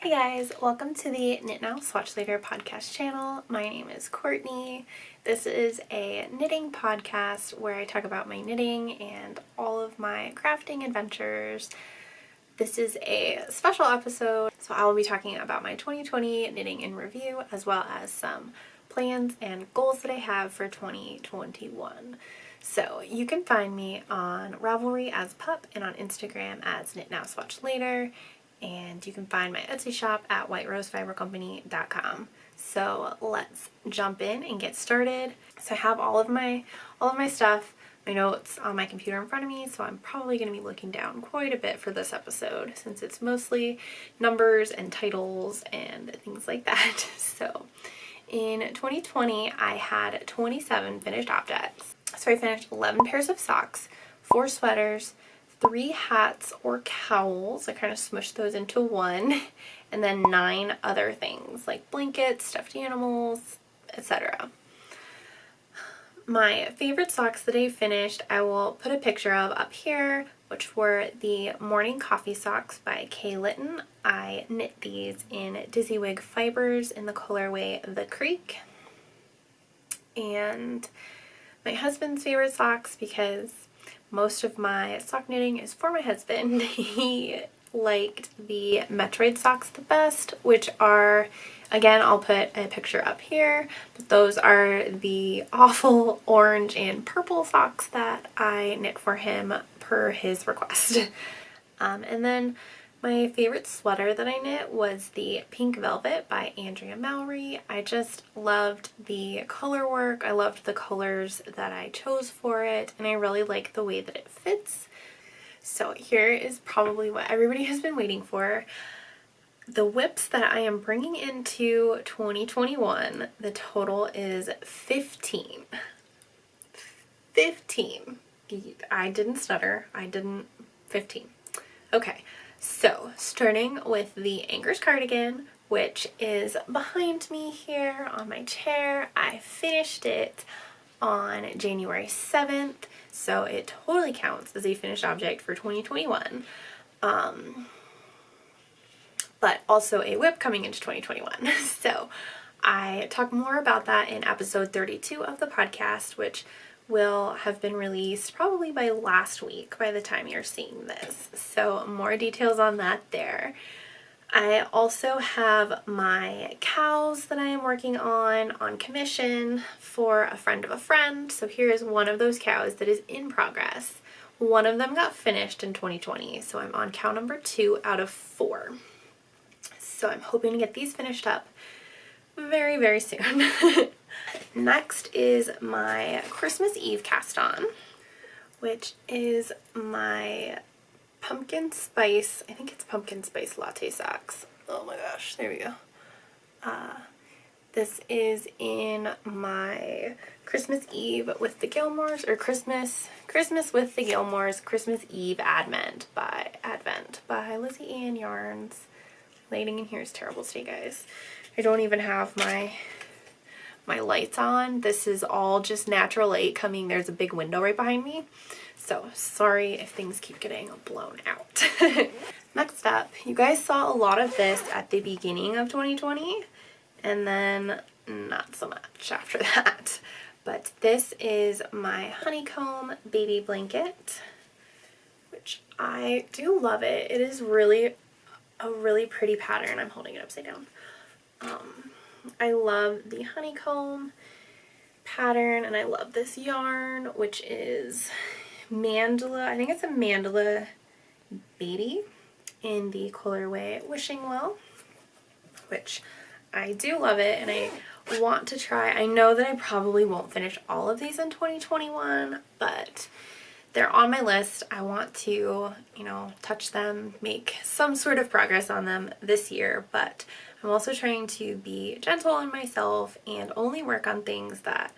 Hey guys, welcome to the Knit Now Swatch Later podcast channel. My name is Courtney. This is a knitting podcast where I talk about my knitting and all of my crafting adventures. This is a special episode, so I will be talking about my 2020 knitting in review as well as some plans and goals that I have for 2021. So you can find me on Ravelry as Pup and on Instagram as Knit Now Swatch Later. And you can find my Etsy shop at whiterosefibercompany.com. So let's jump in and get started. So I have all of my stuff, my notes on my computer in front of me, so I'm probably going to be looking down quite a bit for this episode since it's mostly numbers and titles and things like that. So in 2020, I had 27 finished objects. So I finished 11 pairs of socks, 4 sweaters, 3 hats or cowls, I kind of smushed those into one, and then 9 other things like blankets, stuffed animals, etc. My favorite socks that I finished, I will put a picture of up here, which were the Morning Coffee Socks by Kay Litton. I knit these in Dizzy-Wig fibers in the colorway The Creek. And my husband's favorite socks, because most of my sock knitting is for my husband. He liked the Metroid socks the best, which are, again, I'll put a picture up here, but those are the awful orange and purple socks that I knit for him per his request. And then my favorite sweater that I knit was the Pink Velvet by Andrea Mowry. I just loved the color work. I loved the colors that I chose for it, and I really like the way that it fits. So here is probably what everybody has been waiting for. The whips that I am bringing into 2021, the total is 15. 15. I didn't stutter. 15. Okay. So, starting with the Ankers cardigan, which is behind me here on my chair. I finished it on January 7th, so it totally counts as a finished object for 2021. But also a whip coming into 2021. So, I talk more about that in episode 32 of the podcast, which will have been released probably by last week by the time you're seeing this. So more details on that there. I also have my cows that I am working on commission for a friend of a friend. So here is one of those cows that is in progress. One of them got finished in 2020, so I'm on cow number 2 out of 4. So I'm hoping to get these finished up very, very soon. Next is my Christmas Eve cast on, which is my pumpkin spice, I think it's pumpkin spice latte socks. Oh my gosh, there we go. This is in my Christmas Eve with the Gilmores, or Christmas with the Gilmores, Christmas Eve Advent by Lizzie Ann Yarns. Lighting in here is terrible today, guys. I don't even have my lights on. This is all just natural light coming. There's a big window right behind me. So sorry if things keep getting blown out. Next up, you guys saw a lot of this at the beginning of 2020 and then not so much after that. But this is my Honeycomb baby blanket, which I do love it. It is really a really pretty pattern. I'm holding it upside down. I love the honeycomb pattern, and I love this yarn, which is Mandala. I think it's a Mandala Baby in the colorway Wishing Well, which I do love it, and I want to try. I know that I probably won't finish all of these in 2021, but they're on my list. I want to, touch them, make some sort of progress on them this year, but I'm also trying to be gentle on myself and only work on things that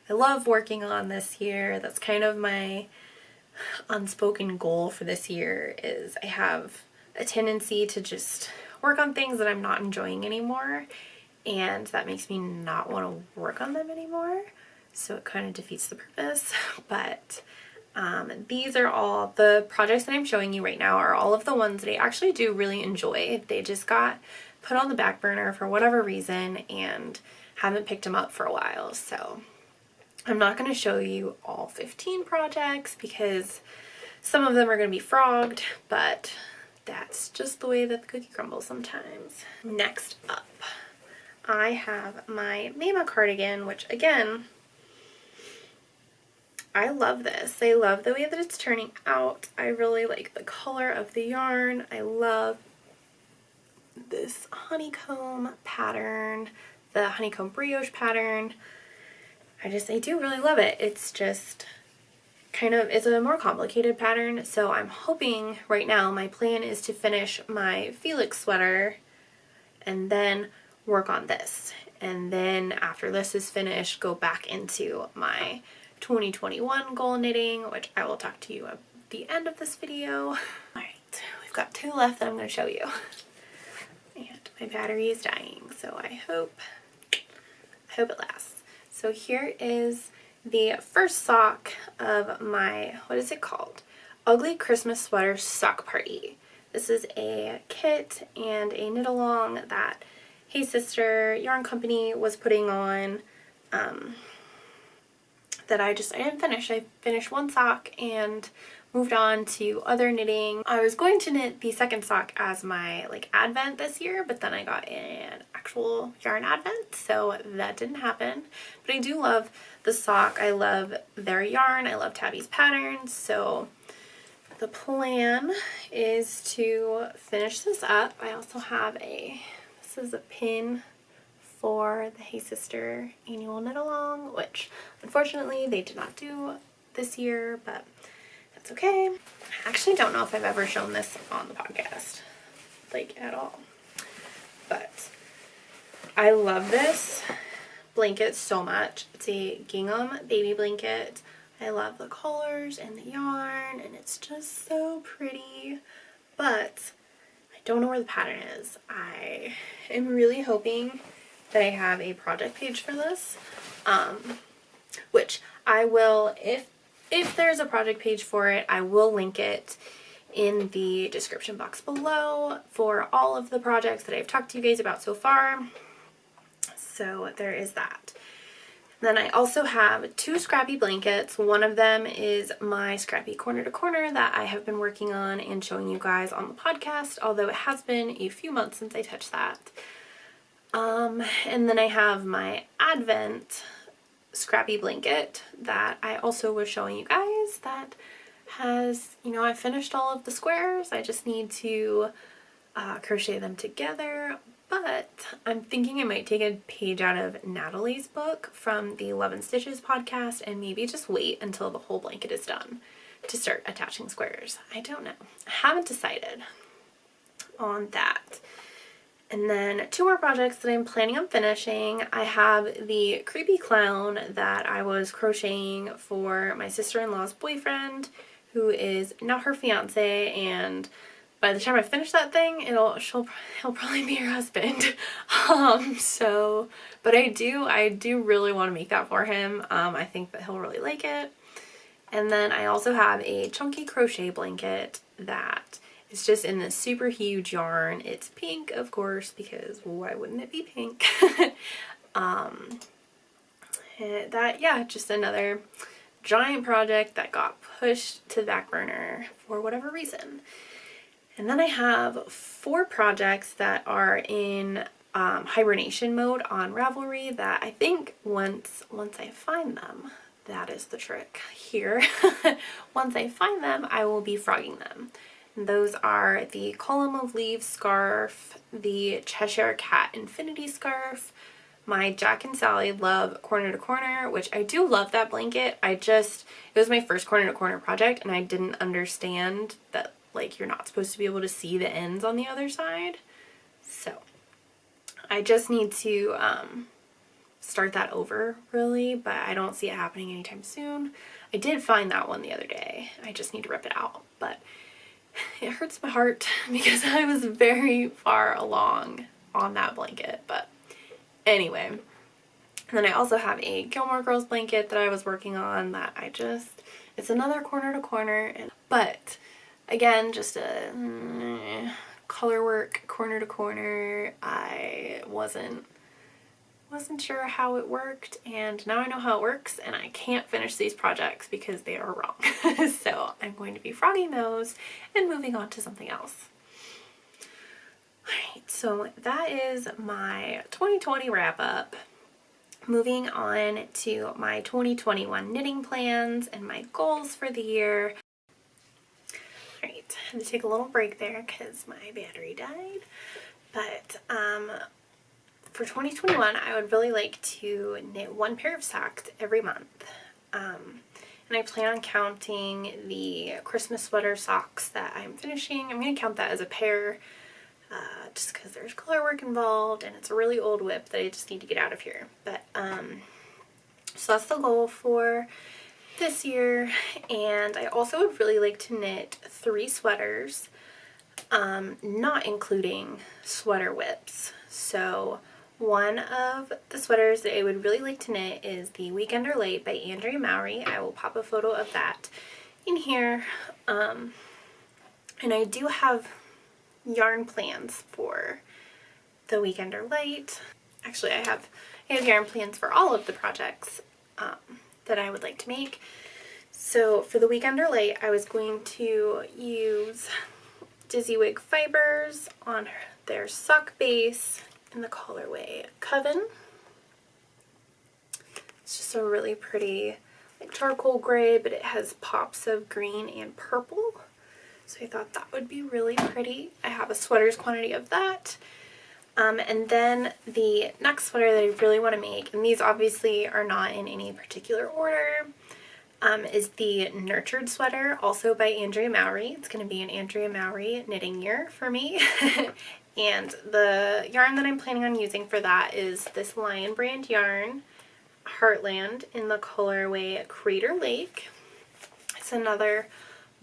I love working on this year. That's kind of my unspoken goal for this year. Is I have a tendency to just work on things that I'm not enjoying anymore, and that makes me not want to work on them anymore. So it kind of defeats the purpose, but These are all the projects that I'm showing you right now are all of the ones that I actually do really enjoy. They just got put on the back burner for whatever reason and haven't picked them up for a while. So I'm not going to show you all 15 projects because some of them are going to be frogged, but that's just the way that the cookie crumbles sometimes. Next up, I have my Maema cardigan, which again, I love this. I love the way that it's turning out. I really like the color of the yarn. I love this honeycomb pattern, the honeycomb brioche pattern. I do really love it. It's just it's a more complicated pattern, so I'm hoping right now, my plan is to finish my Felix sweater and then work on this. And then after this is finished, go back into my 2021 goal knitting, which I will talk to you at the end of this video. Alright, we've got 2 left that I'm going to show you. And my battery is dying, so I hope it lasts. So here is the first sock of my, what is it called? Ugly Christmas Sweater Sock Party. This is a kit and a knit along that Hey Sister Yarn Company was putting on, that I didn't finish. I finished one sock and moved on to other knitting. I was going to knit the second sock as my advent this year, but then I got an actual yarn advent, so that didn't happen. But I do love the sock. I love their yarn. I love Tabby's patterns. So the plan is to finish this up. I also have this is a pin for the Hey Sister annual knit along, which unfortunately they did not do this year, but that's okay. I actually don't know if I've ever shown this on the podcast, at all. But I love this blanket so much. It's a Gingham baby blanket. I love the colors and the yarn, and it's just so pretty. But I don't know where the pattern is. I am really hoping that I have a project page for this, which I will, if there's a project page for it, I will link it in the description box below for all of the projects that I've talked to you guys about so far. So there is that. Then I also have 2 Scrappy blankets. One of them is my Scrappy Corner to Corner that I have been working on and showing you guys on the podcast, although it has been a few months since I touched that. And then I have my Advent Scrappy blanket that I also was showing you guys that has, I finished all of the squares. I just need to crochet them together, but I'm thinking I might take a page out of Natalie's book from the 11 Stitches podcast and maybe just wait until the whole blanket is done to start attaching squares. I don't know. I haven't decided on that. And then 2 more projects that I'm planning on finishing. I have the creepy clown that I was crocheting for my sister-in-law's boyfriend, who is now her fiance, and by the time I finish that thing, he'll probably be her husband. But I do really want to make that for him. I think that he'll really like it. And then I also have a chunky crochet blanket that is just in this super huge yarn. It's pink, of course, because why wouldn't it be pink? Just another giant project that got pushed to the back burner for whatever reason. And then I have 4 projects that are in hibernation mode on Ravelry that I think once I find them, that is the trick here. Once I find them, I will be frogging them. And those are the Column of Leaves scarf, the Cheshire Cat Infinity scarf, my Jack and Sally Love Corner to Corner, which I do love that blanket. It was my first corner to corner project, and I didn't understand that you're not supposed to be able to see the ends on the other side. So I just need to start that over, really, but I don't see it happening anytime soon. I did find that one the other day. I just need to rip it out, but it hurts my heart because I was very far along on that blanket. But anyway, and then I also have a Gilmore Girls blanket that I was working on that I just It's another corner to corner, but again, just a color work corner to corner. I wasn't sure how it worked, and now I know how it works, and I can't finish these projects because they are wrong. So I'm going to be frogging those and moving on to something else. Alright, so that is my 2020 wrap up. Moving on to my 2021 knitting plans and my goals for the year. Alright, I had to take a little break there because my battery died. But for 2021, I would really like to knit one pair of socks every month. And I plan on counting the Christmas sweater socks that I'm finishing. I'm going to count that as a pair just because there's color work involved and it's a really old whip that I just need to get out of here. But so that's the goal for this year. And I also would really like to knit 3 sweaters, not including sweater whips. So one of the sweaters that I would really like to knit is the Weekender Late by Andrea Mowry. I will pop a photo of that in here. And I do have yarn plans for the Weekender Light. Actually, I have yarn plans for all of the projects that I would like to make. So for the Weekender Light, I was going to use Dizzy-Wig fibers on their sock base in the colorway Coven. It's just a really pretty like charcoal gray, but it has pops of green and purple. So I thought that would be really pretty. I have a sweater's quantity of that. And then the next sweater that I really want to make, and these obviously are not in any particular order, is the Nurtured sweater, also by Andrea Mowry. It's going to be an Andrea Mowry knitting year for me. And the yarn that I'm planning on using for that is this Lion Brand yarn, Heartland, in the colorway Crater Lake. It's another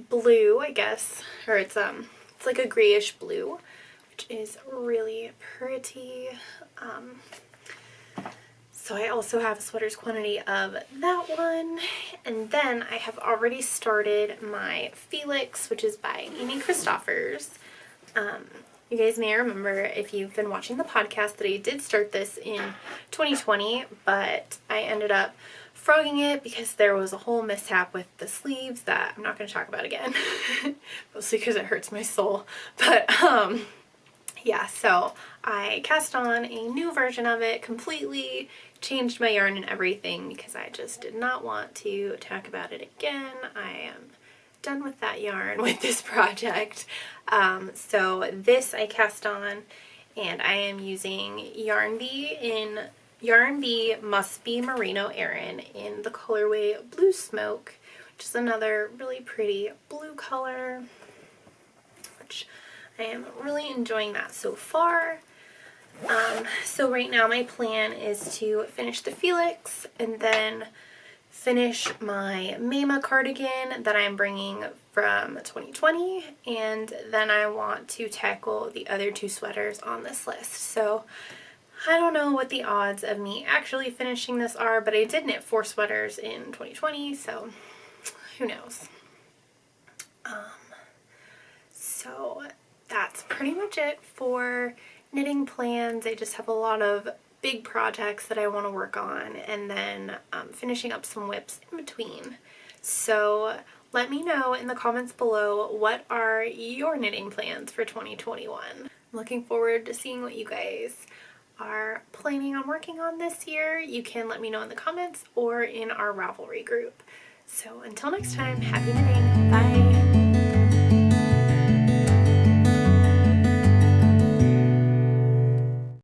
blue, I guess, or it's like a grayish blue, which is really pretty. So I also have a sweater's quantity of that one. And then I have already started my Felix, which is by Amy Christoffers. You guys may remember, if you've been watching the podcast, that I did start this in 2020, but I ended up frogging it because there was a whole mishap with the sleeves that I'm not going to talk about again. Mostly because it hurts my soul. But yeah, so I cast on a new version of it, completely changed my yarn and everything because I just did not want to talk about it again. I am done with that yarn with this project. So this I cast on, and I am using Yarn Bee Must Be Merino Aran in the colorway Blue Smoke, which is another really pretty blue color, which I am really enjoying that so far. So right now my plan is to finish the Felix and then finish my Maema cardigan that I'm bringing from 2020, and then I want to tackle the other 2 sweaters on this list. So I don't know what the odds of me actually finishing this are, but I did knit 4 sweaters in 2020, so who knows. So that's pretty much it for knitting plans. I just have a lot of big projects that I want to work on, and then finishing up some whips in between. So let me know in the comments below, what are your knitting plans for 2021? I'm looking forward to seeing what you guys are planning on working on this year. You can let me know in the comments or in our Ravelry group. So until next time, happy knitting. Bye!